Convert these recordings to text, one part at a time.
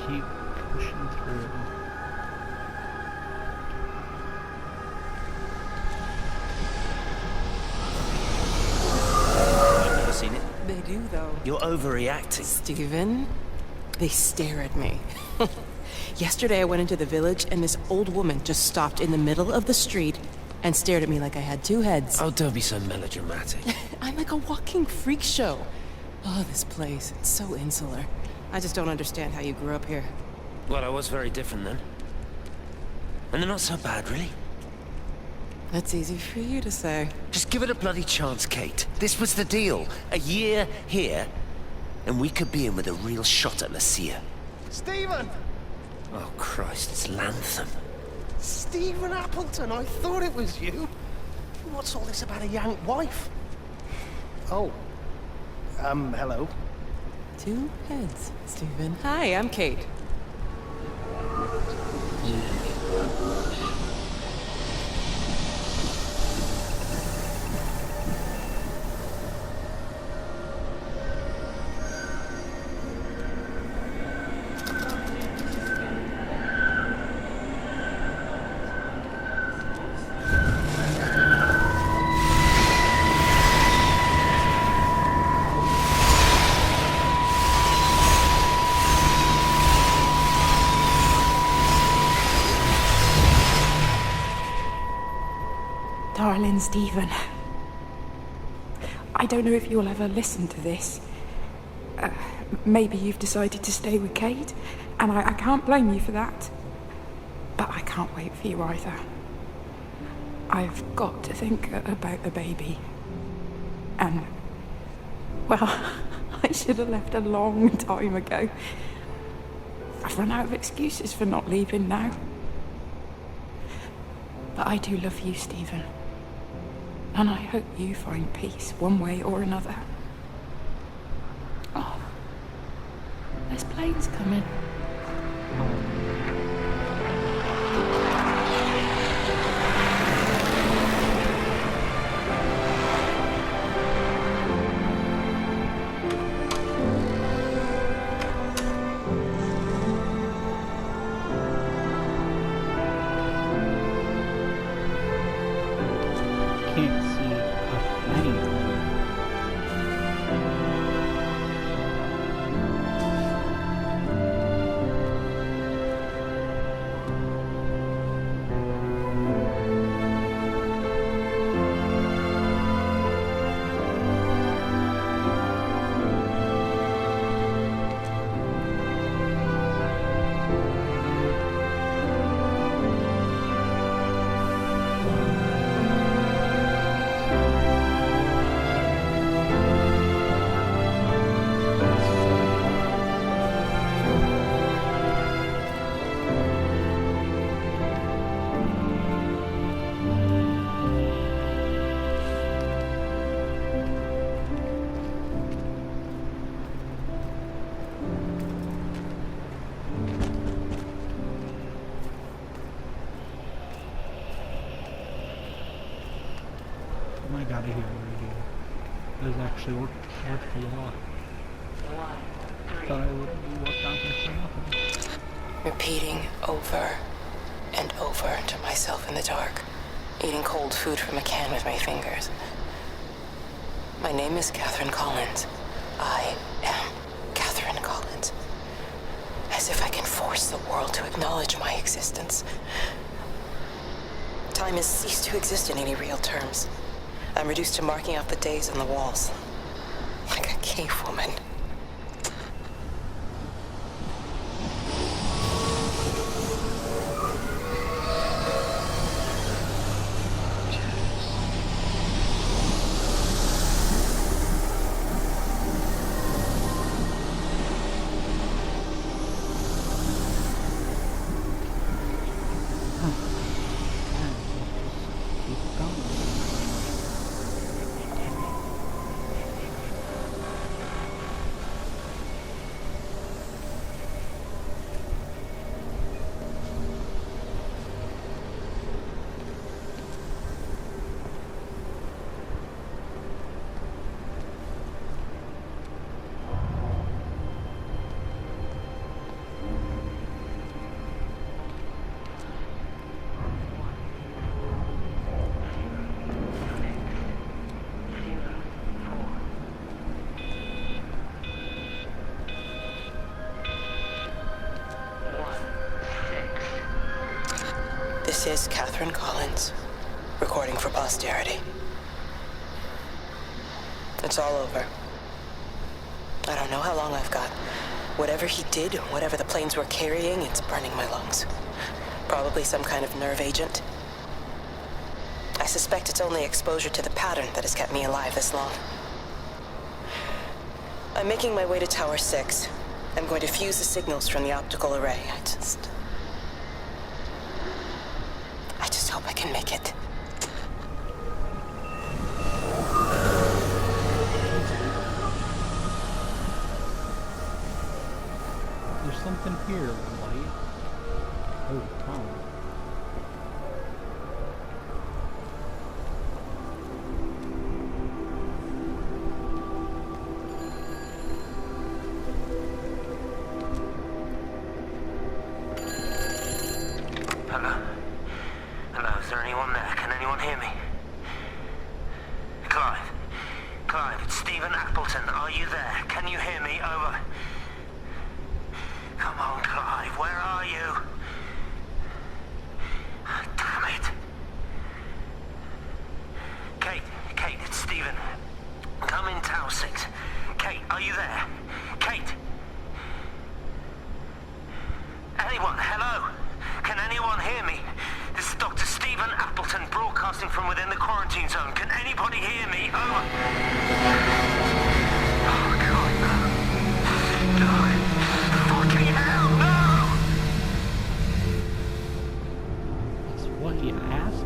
keep pushing through. I've never seen it. They do, though. You're overreacting. Steven, they stare at me. Yesterday I went into the village and this old woman just stopped in the middle of the street and stared at me like I had two heads. Oh, don't be so melodramatic. I'm like a walking freak show. Oh, this place, it's so insular. I just don't understand how you grew up here. Well, I was very different then. And they're not so bad, really. That's easy for you to say. Just give it a bloody chance, Kate. This was the deal. A year here, and we could be in with a real shot at Lucia. Stephen! Oh, Christ, it's Lantham. Stephen Appleton, I thought it was you. What's all this about a Yank wife? Oh. Hello. Two heads, Steven. Hi, I'm Kate. Darling Stephen, I don't know if you'll ever listen to this. Maybe you've decided to stay with Kate, and I can't blame you for that. But I can't wait for you either. I've got to think about the baby. And, well, I should have left a long time ago. I've run out of excuses for not leaving now. But I do love you, Stephen. And I hope you find peace one way or another. Oh, there's planes coming. Can't see a plane. I gotta hear it again. It was actually worth a lot. Thought I wouldn't be walked down here for nothing. Repeating over and over to myself in the dark. Eating cold food from a can with my fingers. My name is Catherine Collins. I am Catherine Collins. As if I can force the world to acknowledge my existence. Time has ceased to exist in any real terms. I'm reduced to marking out the days on the walls. Like a cave woman. This is Catherine Collins, recording for posterity. It's all over. I don't know how long I've got. Whatever he did, whatever the planes were carrying, it's burning my lungs. Probably some kind of nerve agent. I suspect it's only exposure to the pattern that has kept me alive this long. I'm making my way to Tower 6. I'm going to fuse the signals from the optical array. I just hope I can make it. There's something here, light. Oh, Tom. Hello? Hello, is there anyone there? Can anyone hear me? Clive? Clive, it's Stephen Appleton. Are you there? Can you hear me? Over. Come on, Clive, where are you? Damn it. Kate, it's Stephen. Come in Tower 6. Kate, are you there? Kate? Anyone, hello? Can anyone hear me? This is Dr. Stephen Appleton broadcasting from within the quarantine zone. Can anybody hear me? Over. Oh, God, no. No. Fucking hell, no! That's what you asked?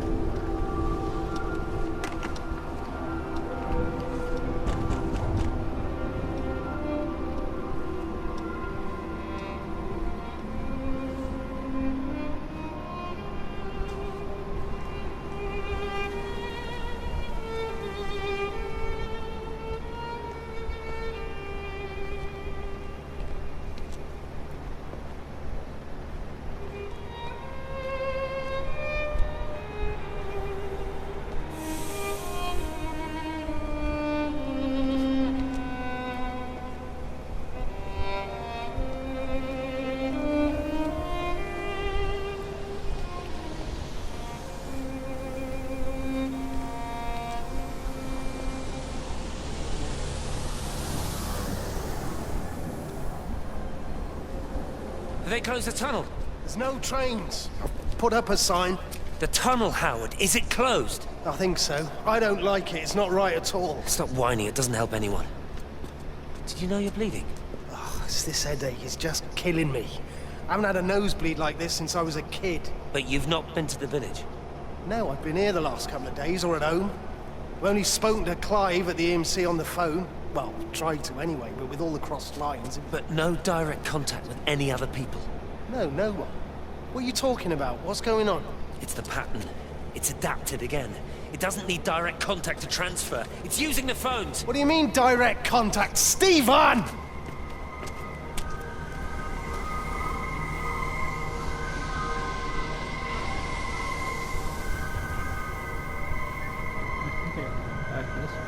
Have they closed the tunnel? There's no trains. I've put up a sign. The tunnel, Howard, is it closed? I think so. I don't like it. It's not right at all. Stop whining, it doesn't help anyone. Did you know you're bleeding? Oh, this headache is just killing me. I haven't had a nosebleed like this since I was a kid. But you've not been to the village? No, I've been here the last couple of days, or at home. I've only spoken to Clive at the EMC on the phone. Well, tried to anyway, but with all the crossed lines... But no direct contact with any other people? No one. What are you talking about? What's going on? It's the pattern. It's adapted again. It doesn't need direct contact to transfer. It's using the phones. What do you mean, direct contact? Stephen! Okay, back this way.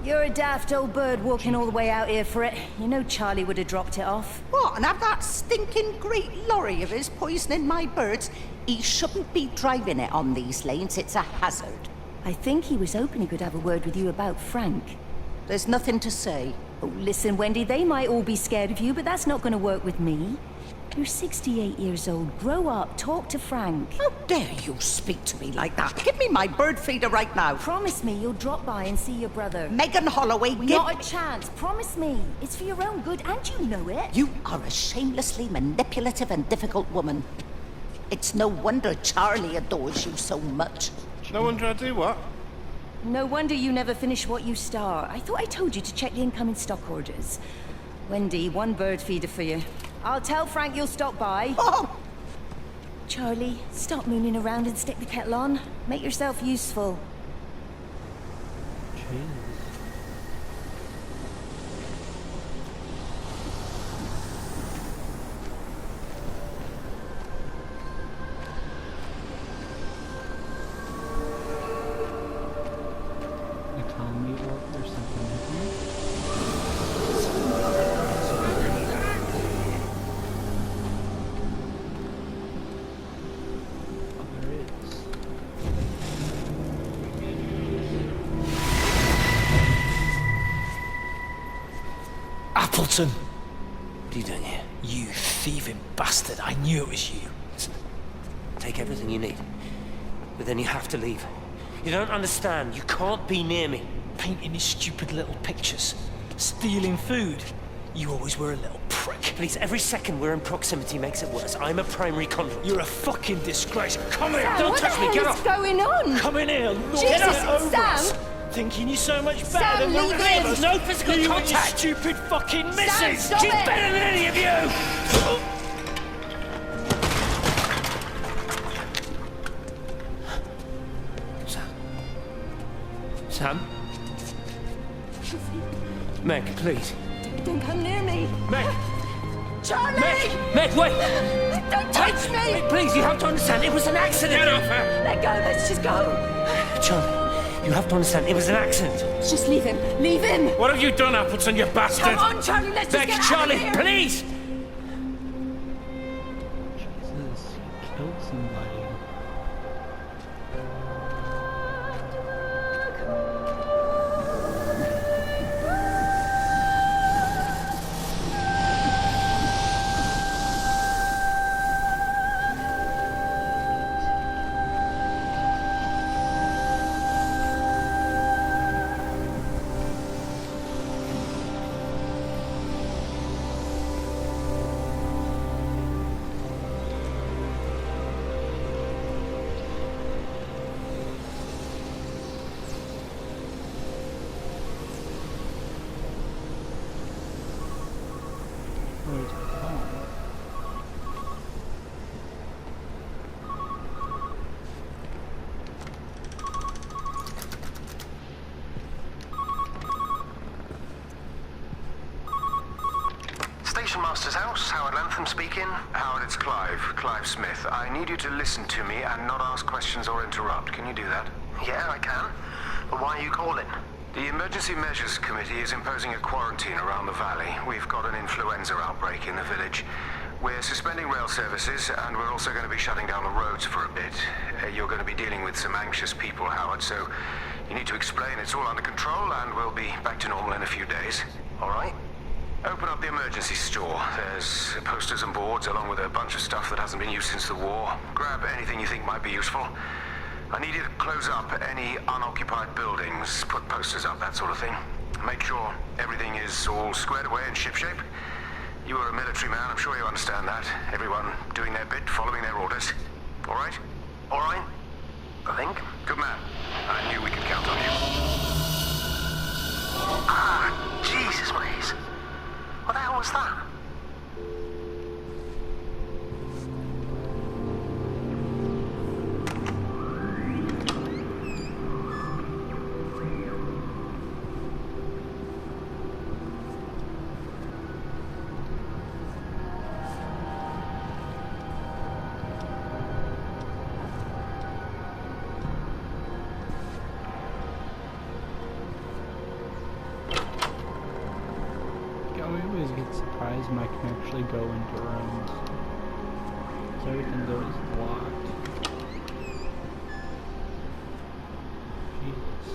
You're a daft old bird walking all the way out here for it. You know Charlie would have dropped it off. What, and have that stinking great lorry of his poisoning my birds? He shouldn't be driving it on these lanes, it's a hazard. I think he was hoping he could have a word with you about Frank. There's nothing to say. Oh, listen, Wendy, they might all be scared of you, but that's not going to work with me. You're 68 years old. Grow up. Talk to Frank. How dare you speak to me like that? Give me my bird feeder right now. Promise me you'll drop by and see your brother. Megan Holloway, give... Not a chance. Promise me. It's for your own good, and you know it. You are a shamelessly manipulative and difficult woman. It's no wonder Charlie adores you so much. No wonder I do what? No wonder you never finish what you start. I thought I told you to check the incoming stock orders. Wendy, one bird feeder for you. I'll tell Frank you'll stop by. Oh! Charlie, stop mooning around and stick the kettle on. Make yourself useful. Jesus. You tell me what there's something in here? Oh, there is. Appleton! What are you doing here? You thieving bastard, I knew it was you. Take everything you need. But then you have to leave. You don't understand. You can't be near me. Painting these stupid little pictures. Stealing food. You always were a little prick. Please, every second we're in proximity makes it worse. I'm a primary conduit. You're a fucking disgrace. Come here! Sam, Don't what touch the me! hell Get is off! going on? Come in here! Lord, Jesus, get over Sam! us. Thinking you're so much better Sam, than the leave rest him. of us. No physical you contact. And your stupid fucking missus! stop She's it. better than any of you! Sam? Meg, please. Don't come near me. Meg! Charlie! Meg, wait! Don't touch me! Meg, please, you have to understand, it was an accident! Get off her! Let go, let's just go. Charlie, you have to understand, it was an accident. Just leave him. Leave him! What have you done, Appleton, you bastard? Come on, Charlie, let's just Meg, get Charlie, out of here. please! Jesus, he killed somebody. Where's the phone? Station Master's house, Howard Lantham speaking. Howard, it's Clive. Clive Smith. I need you to listen to me and not ask questions or interrupt. Can you do that? Yeah, I can. But why are you calling? The Emergency Measures Committee is imposing a quarantine around the valley. We've got an influenza outbreak in the village. We're suspending rail services, and we're also going to be shutting down the roads for a bit. You're going to be dealing with some anxious people, Howard, so you need to explain it's all under control, and we'll be back to normal in a few days. All right? Open up the emergency store. There's posters and boards, along with a bunch of stuff that hasn't been used since the war. Grab anything you think might be useful. I need you to close up any unoccupied buildings, put posters up, that sort of thing. Make sure everything is all squared away and shipshape. You are a military man, I'm sure you understand that. Everyone doing their bit, following their orders. All right? All right? I think. Good man. I knew we could count on you. Ah, Jesus, please. What the hell was that? time I can actually go into rooms. So everything's always blocked. Jesus.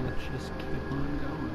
Let's just keep on going.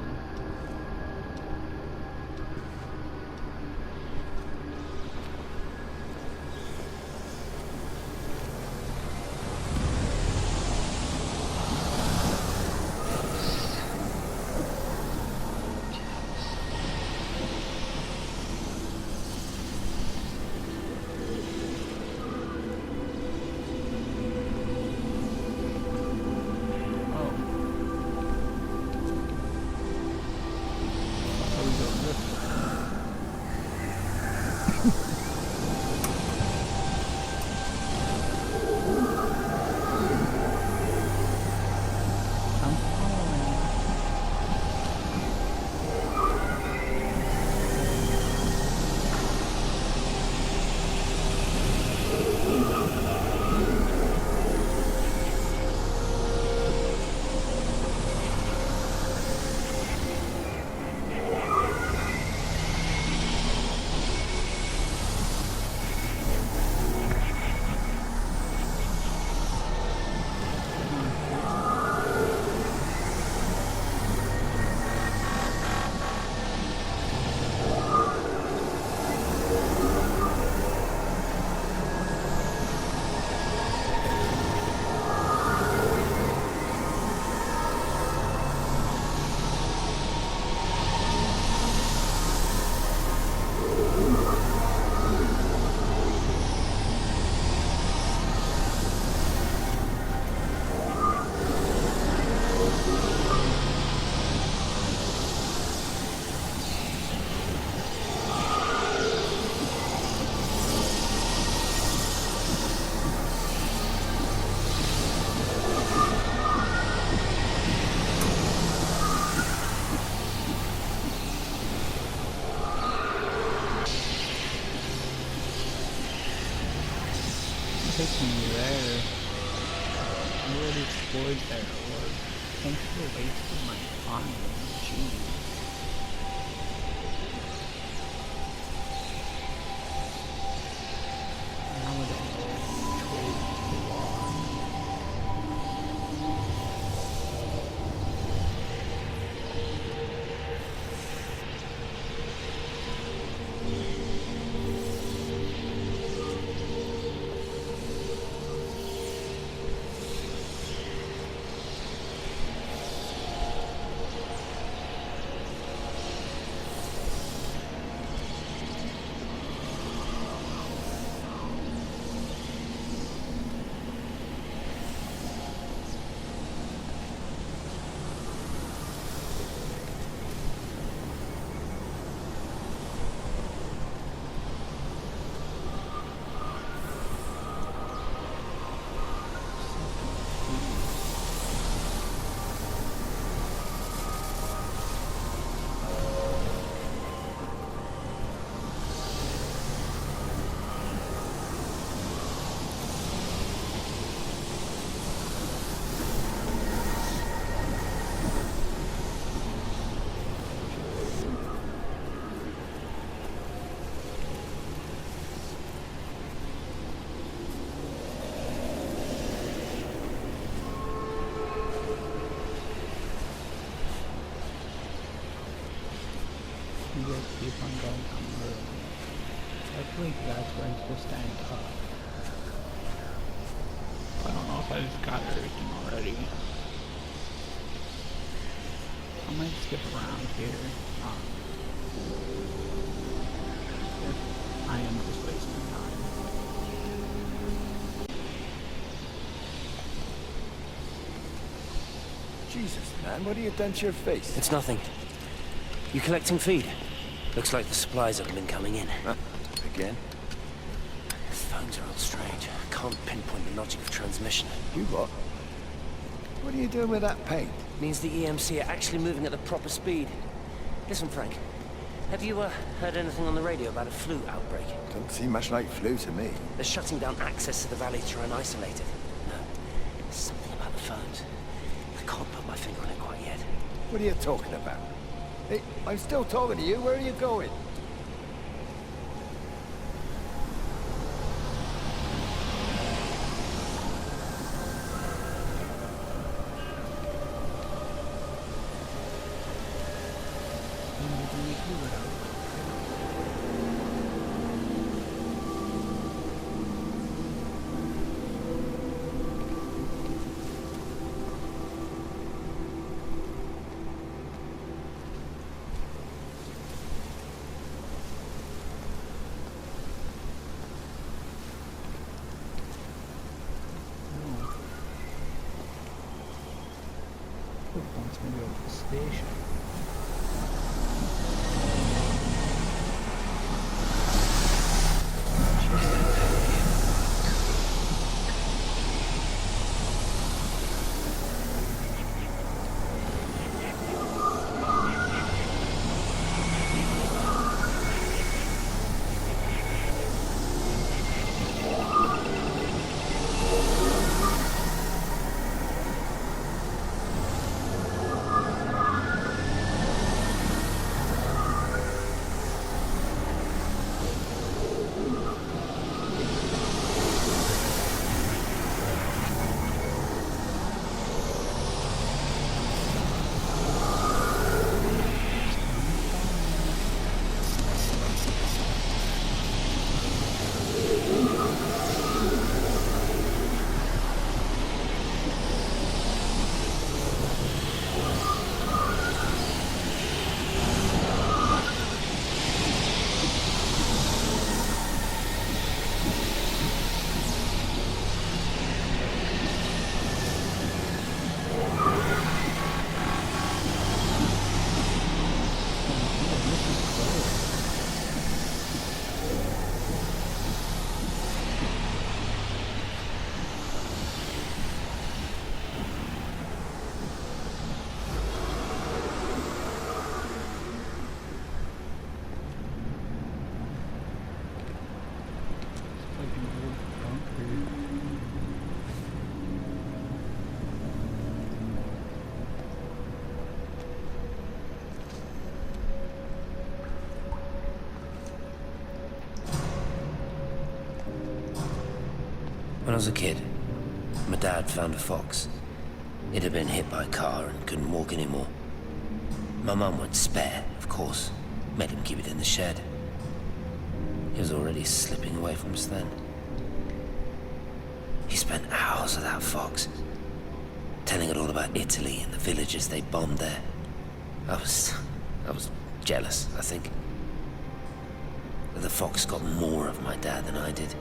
Taking me there. I already explored there. Lord. Thanks for wasting my time. Jeez. Now it just keep on going down the road. I think that's where I'm supposed to end up. I don't know if I've got everything already. I might skip around here. If I am just wasting time. Jesus, man, what have you done to your face? It's nothing. You collecting feed? Looks like the supplies haven't been coming in. Again? Phones are all strange. I can't pinpoint the logic of transmission. You what? What are you doing with that paint? Means the EMC are actually moving at the proper speed. Listen, Frank. Have you heard anything on the radio about a flu outbreak? Doesn't seem much like flu to me. They're shutting down access to the valley to try and isolate it. No, there's something about the phones. I can't put my finger on it quite yet. What are you talking about? Hey, I'm still talking to you. Where are you going? Wants me to go to the station. When I was a kid, my dad found a fox. It had been hit by a car and couldn't walk anymore. My mum went spare, of course, made him keep it in the shed. He was already slipping away from us then. He spent hours with that fox, telling it all about Italy and the villages they bombed there. I was jealous, I think. But the fox got more of my dad than I did.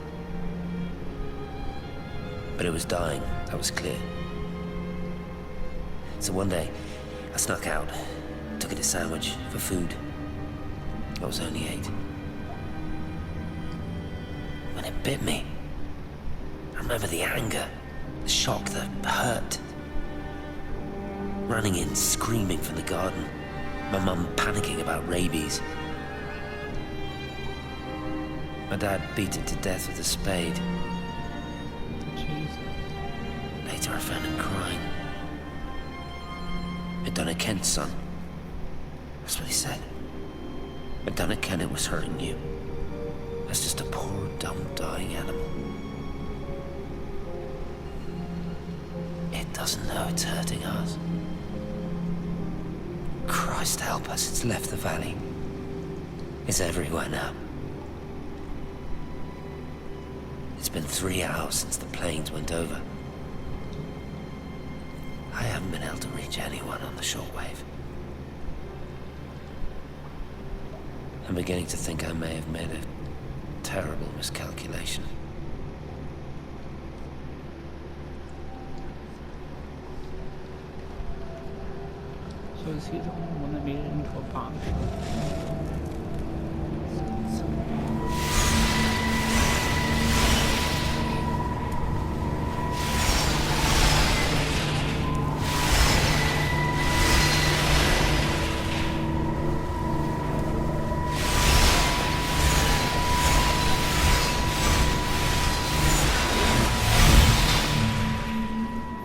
But it was dying, that was clear. So one day, I snuck out, took it a sandwich for food. I was only 8. When it bit me, I remember the anger, the shock, the hurt. Running in, screaming from the garden, my mum panicking about rabies. My dad beat it to death with a spade. Later I found him crying. McDonough Kent's son. That's what he said. McDonough Kent, it was hurting you. That's just a poor, dumb, dying animal. It doesn't know it's hurting us. Christ help us, it's left the valley. It's everywhere now. It's been 3 hours since the planes went over. I haven't been able to reach anyone on the shortwave. I'm beginning to think I may have made a terrible miscalculation. So is he the only one that made it into a bomb?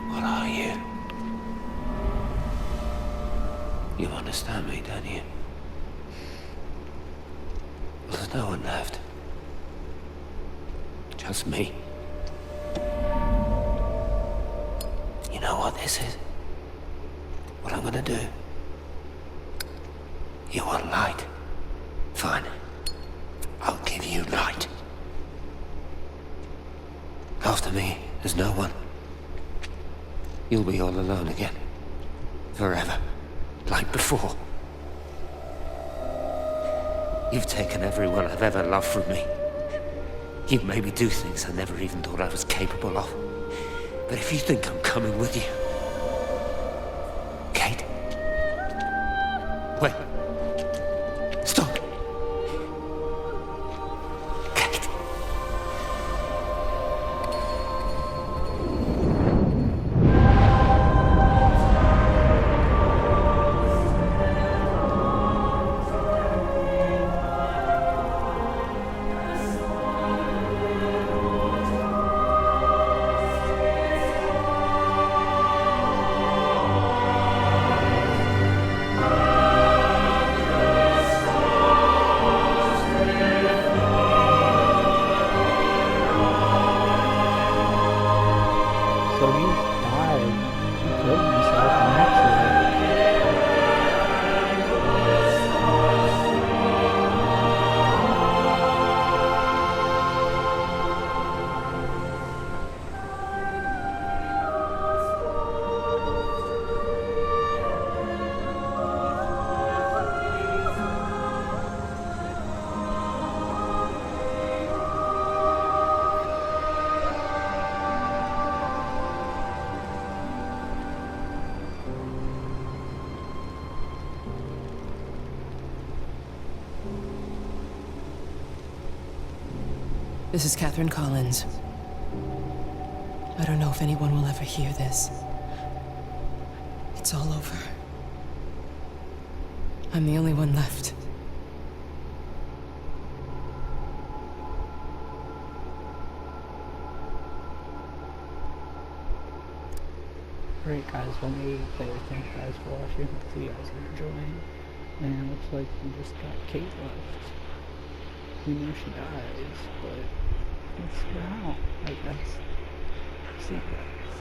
What are you? You understand me, don't you? Well, there's no one left. Just me. You know what this is? What I'm gonna do? You want light? Fine. I'll give you light. After me, there's no one. You'll be all alone again. Forever. Like before. You've taken everyone I've ever loved from me. You've made me do things I never even thought I was capable of. But if you think I'm coming with you... Kate? Wait. Stop. Kate. So he's died. He killed himself naturally. This is Catherine Collins. I don't know if anyone will ever hear this. It's all over. I'm the only one left. Alright guys, let me say thank you guys for watching. Hopefully you guys are enjoying. And it looks like we just got Kate left. We know she dies, but let's see her out, I guess. See you guys.